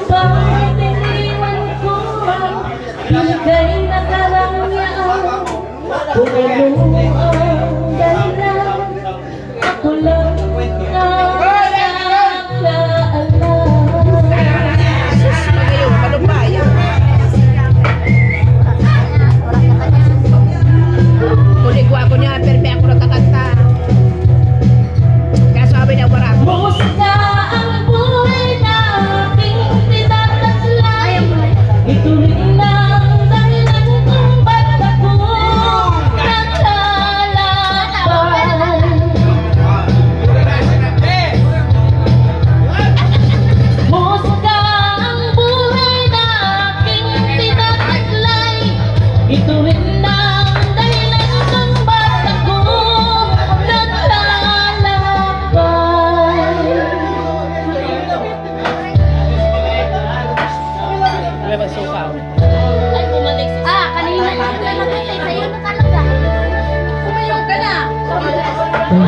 Bakit iniwan ko ang ika'y nakarangyaan? Kung ano ang dahilan, ako lang ang nakakaalam. Sus, magayon, malumbayan. Kuligwa ko niya, pero ako nagkakanta. Kaya sabi niya, wala ko. Musika ang buhay na aking tinataglay. Ito rin ang dahilan kung ba't ako naglalakbay. Musika ang buhay na aking tinataglay. Ito rin ang dahilan kung ba't ako naglalakbay. Ay, bumalik si Kanina ka namatay sa'yo na talaga. Uminom ka na.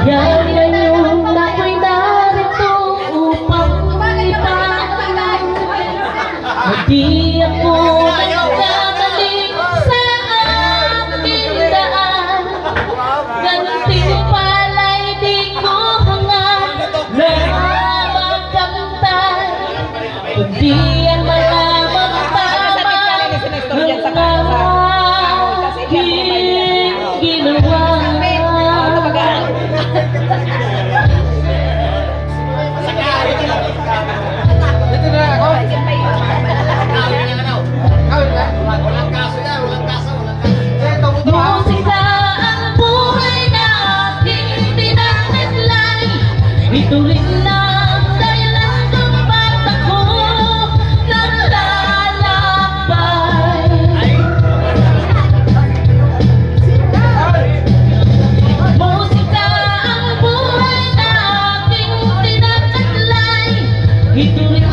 Kaya ngayon ako'y narito upang ipaalam. Hindi ako nagkamali sa aking daan. Ganting pala'y di ko hangad na magkamtan. Kundi ang malamang tama ng aking ginawa. Musika ang buhay na aking tinataglay. Ito rin ang dahilan kung ba't ako naglalakbay. Musika ang buhay na aking tinataglay. Ito rin